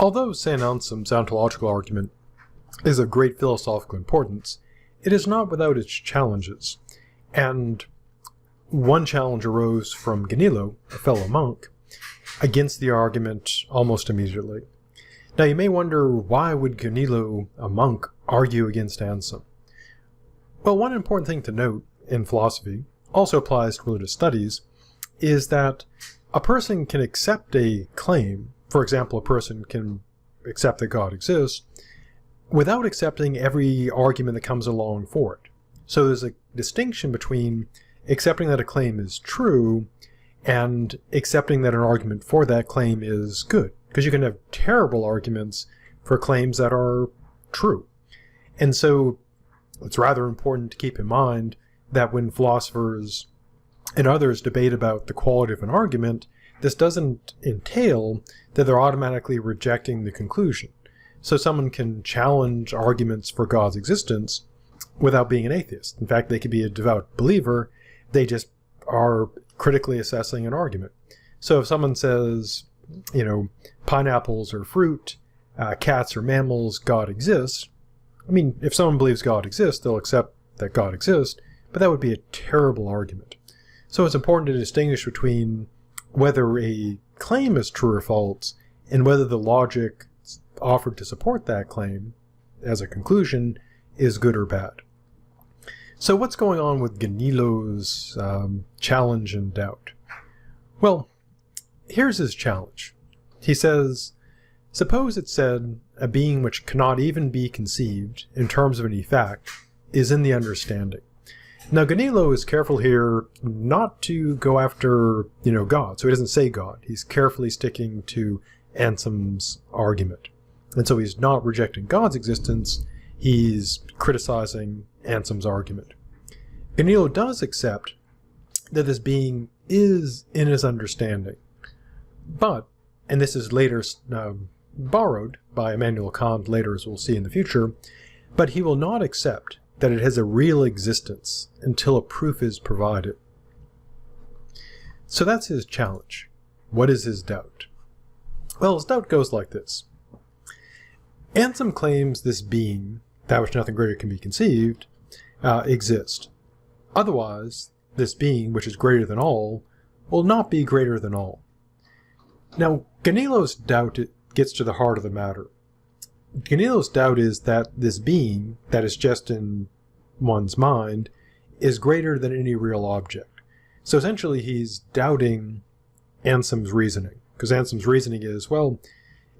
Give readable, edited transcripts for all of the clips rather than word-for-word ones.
Although St. Anselm's ontological argument is of great philosophical importance, it is not without its challenges, and one challenge arose from Gaunilo, a fellow monk, against the argument almost immediately. Now you may wonder, why would Gaunilo, a monk, argue against Anselm? Well, one important thing to note in philosophy, also applies to religious studies, is that a person can accept a claim. For example, a person can accept that God exists without accepting every argument that comes along for it. So there's a distinction between accepting that a claim is true and accepting that an argument for that claim is good. Because you can have terrible arguments for claims that are true. And so it's rather important to keep in mind that when philosophers and others debate about the quality of an argument, this doesn't entail that they're automatically rejecting the conclusion. So someone can challenge arguments for God's existence without being an atheist. In fact, they could be a devout believer. They just are critically assessing an argument. So if someone says, pineapples are fruit, cats are mammals, God exists, I mean, if someone believes God exists, they'll accept that God exists, but that would be a terrible argument. So it's important to distinguish between whether a claim is true or false and whether the logic offered to support that claim as a conclusion is good or bad. So what's going on with Gaunilo's challenge and doubt? Well, here's his challenge. He says, suppose it said a being which cannot even be conceived in terms of any fact is in the understanding. Now Gaunilo is careful here not to go after, God. So he doesn't say God. He's carefully sticking to Anselm's argument. And so he's not rejecting God's existence, he's criticizing Anselm's argument. Gaunilo does accept that this being is in his understanding. But, and this is later borrowed by Immanuel Kant later, as we'll see in the future, but he will not accept that it has a real existence until a proof is provided. So that's his challenge. What is his doubt? Well, his doubt goes like this. Anselm claims this being, that which nothing greater can be conceived, exists. Otherwise, this being, which is greater than all, will not be greater than all. Now, Gaunilo's doubt gets to the heart of the matter. Gaunilo's doubt is that this being, that is just in one's mind, is greater than any real object. So essentially he's doubting Anselm's reasoning. Because Anselm's reasoning is, well,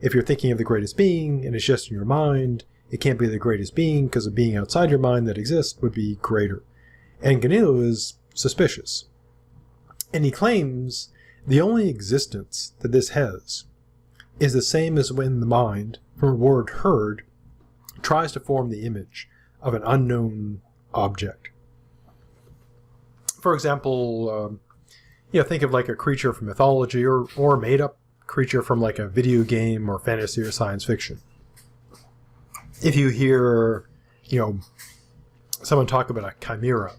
if you're thinking of the greatest being and it's just in your mind, it can't be the greatest being because a being outside your mind that exists would be greater. And Gaunilo is suspicious. And he claims the only existence that this has is the same as when the mind, from a word heard, tries to form the image of an unknown object. For example, think of like a creature from mythology or a made-up creature from like a video game or fantasy or science fiction. If you hear, someone talk about a chimera,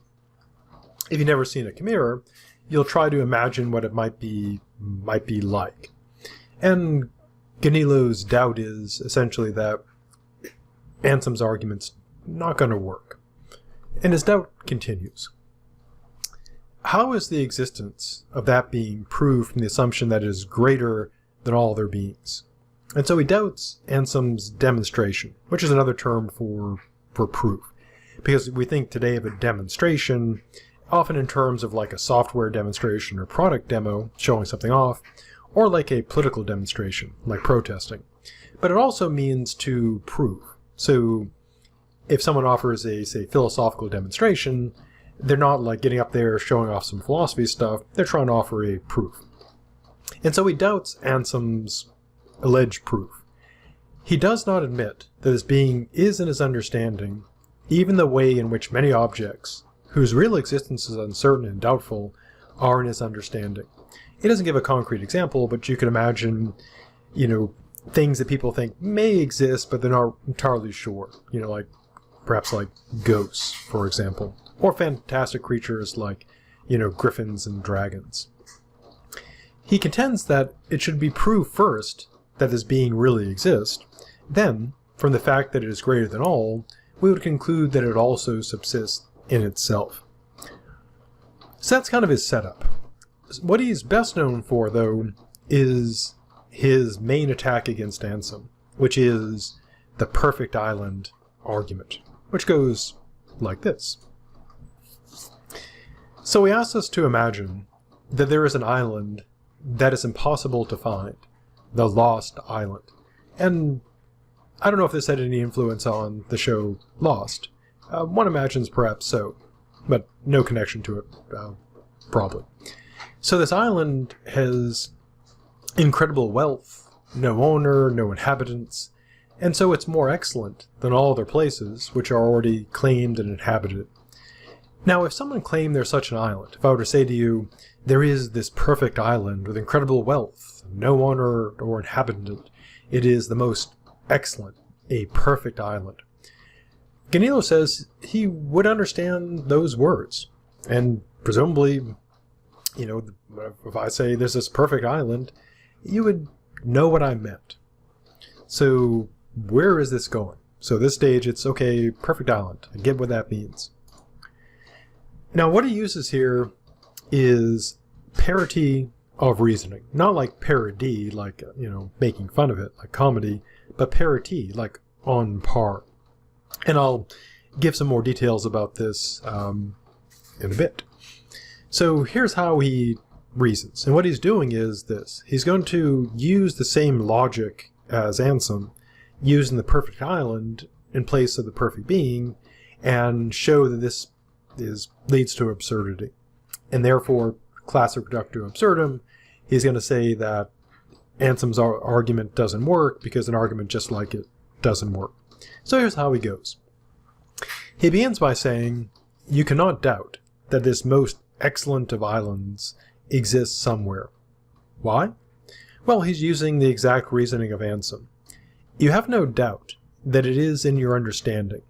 if you've never seen a chimera, you'll try to imagine what it might be like. And Gaunilo's doubt is essentially that Anselm's argument's not going to work. And his doubt continues. How is the existence of that being proved from the assumption that it is greater than all other beings? And so he doubts Anselm's demonstration, which is another term for proof. Because we think today of a demonstration often in terms of like a software demonstration or product demo showing something off, or like a political demonstration, like protesting. But it also means to prove. So if someone offers a, say, philosophical demonstration, they're not like getting up there showing off some philosophy stuff, they're trying to offer a proof. And so he doubts Anselm's alleged proof. He does not admit that this being is in his understanding, even the way in which many objects, whose real existence is uncertain and doubtful, are in his understanding. He doesn't give a concrete example, but you can imagine, things that people think may exist, but they're not entirely sure. Like perhaps like ghosts, for example, or fantastic creatures like, griffins and dragons. He contends that it should be proved first that this being really exists, then, from the fact that it is greater than all, we would conclude that it also subsists in itself. So that's kind of his setup. What he's best known for, though, is his main attack against Anselm, which is the perfect island argument, which goes like this. So he asks us to imagine that there is an island that is impossible to find, the Lost Island. And I don't know if this had any influence on the show Lost. One imagines perhaps so, but no connection to it, probably. So this island has incredible wealth, no owner, no inhabitants, and so it's more excellent than all other places which are already claimed and inhabited. Now, if someone claimed there's such an island, if I were to say to you, there is this perfect island with incredible wealth, no owner or inhabitant, it is the most excellent, a perfect island. Gaunilo says he would understand those words, and presumably, if I say there's this perfect island, you would know what I meant. So where is this going? So this stage, it's okay, perfect island. I get what that means. Now, what he uses here is parity of reasoning. Not like parody, like, making fun of it, like comedy, but parity, like on par. And I'll give some more details about this in a bit. So here's how he reasons. And what he's doing is this. He's going to use the same logic as Anselm, using the perfect island in place of the perfect being, and show that this leads to absurdity. And therefore, classic reductio absurdum, he's going to say that Anselm's argument doesn't work because an argument just like it doesn't work. So here's how he goes. He begins by saying, you cannot doubt that this most excellent of islands exists somewhere. Why? Well, he's using the exact reasoning of Anselm. You have no doubt that it is in your understanding.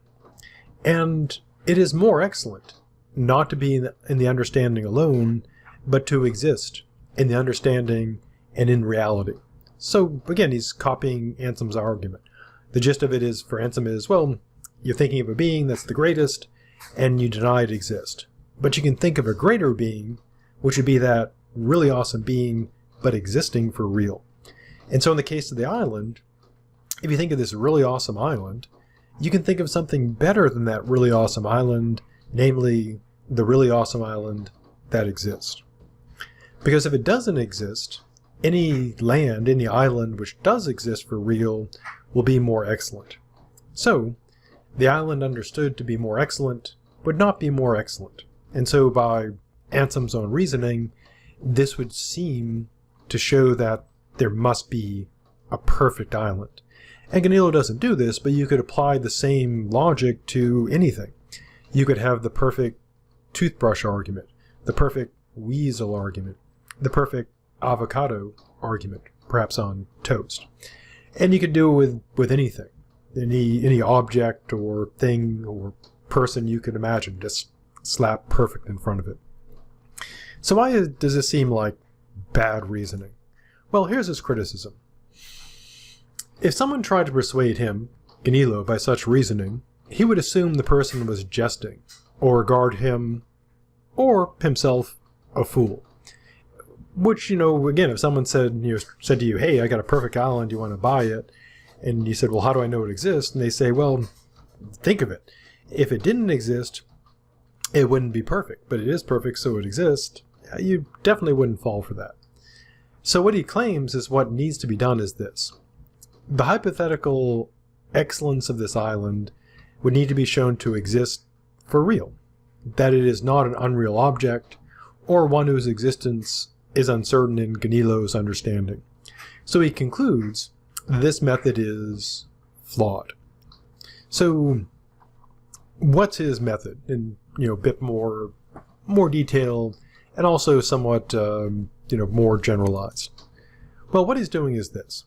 And it is more excellent not to be in the understanding alone, but to exist in the understanding and in reality. So, again, he's copying Anselm's argument. The gist of it is, for Anselm is, well, you're thinking of a being that's the greatest, and you deny it exists. But you can think of a greater being, which would be that really awesome being, but existing for real. And so in the case of the island, if you think of this really awesome island, you can think of something better than that really awesome island, namely the really awesome island that exists. Because if it doesn't exist, any land, any island which does exist for real will be more excellent. So, the island understood to be more excellent would not be more excellent. And so by Anselm's own reasoning, this would seem to show that there must be a perfect island. And Gaunilo doesn't do this, but you could apply the same logic to anything. You could have the perfect toothbrush argument, the perfect weasel argument, the perfect avocado argument, perhaps on toast. And you could do it with anything, any object or thing or person you could imagine, just slap perfect in front of it. So why does this seem like bad reasoning? Well, here's his criticism. If someone tried to persuade him, Gaunilo, by such reasoning, he would assume the person was jesting, or regard him, or himself, a fool. Which, again, if someone said to you, hey, I got a perfect island, you want to buy it? And you said, well, how do I know it exists? And they say, well, think of it. If it didn't exist, it wouldn't be perfect. But it is perfect, so it exists. You definitely wouldn't fall for that. So what he claims is what needs to be done is this. The hypothetical excellence of this island would need to be shown to exist for real. That it is not an unreal object, or one whose existence is uncertain in Gaunilo's understanding. So he concludes this method is flawed. So what's his method? In a bit more detailed and also somewhat more generalized. Well, what he's doing is this.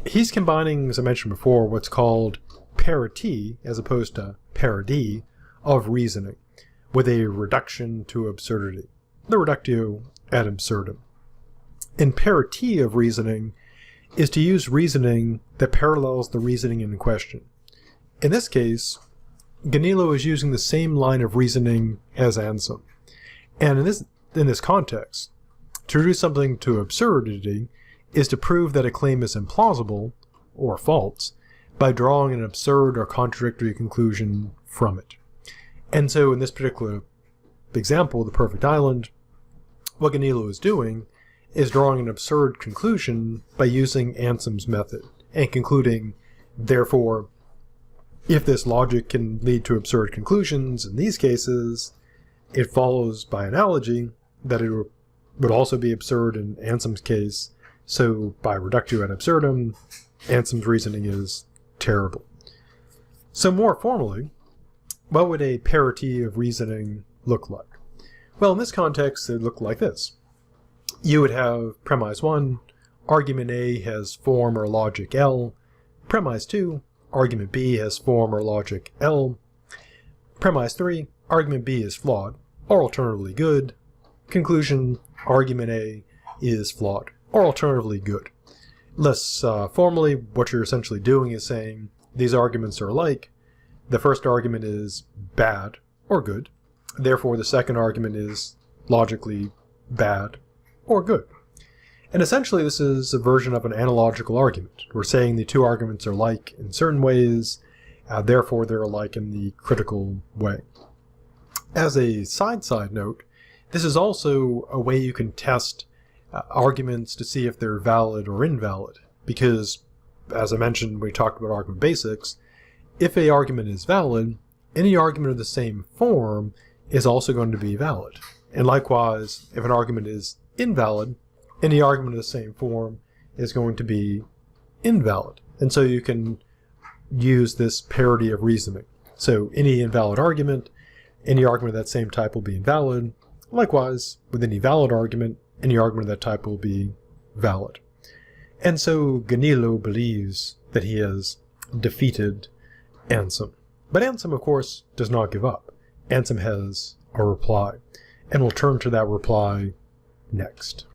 He's combining, as I mentioned before, what's called parity, as opposed to parody, of reasoning, with a reduction to absurdity. The reductio ad absurdum. In parity of reasoning, is to use reasoning that parallels the reasoning in question. In this case, Gaunilo is using the same line of reasoning as Anselm. And in this context, to reduce something to absurdity is to prove that a claim is implausible, or false, by drawing an absurd or contradictory conclusion from it. And so in this particular example, the perfect island, what Gaunilo is doing is drawing an absurd conclusion by using Anselm's method, and concluding, therefore, if this logic can lead to absurd conclusions in these cases, it follows by analogy that it would also be absurd in Anselm's case, so by reductio ad absurdum, Anselm's reasoning is terrible. So more formally, what would a parity of reasoning look like? Well, in this context, it would look like this. You would have premise 1, argument A has form or logic L, premise 2, argument B has form or logic L, premise 3, argument B is flawed, or alternatively good, conclusion, argument A is flawed, or alternatively good. Less formally, what you're essentially doing is saying these arguments are alike. The first argument is bad or good. Therefore, the second argument is logically bad or good. And essentially, this is a version of an analogical argument. We're saying the two arguments are alike in certain ways, therefore they're alike in the critical way. As a side note, this is also a way you can test arguments to see if they're valid or invalid, because, as I mentioned when we talked about argument basics, if an argument is valid, any argument of the same form is also going to be valid. And likewise, if an argument is invalid, any argument of the same form is going to be invalid. And so you can use this parity of reasoning. So any invalid argument, any argument of that same type will be invalid. Likewise, with any valid argument, any argument of that type will be valid. And so Gaunilo believes that he has defeated Anselm. But Anselm, of course, does not give up. Anselm has a reply, and we'll turn to that reply next.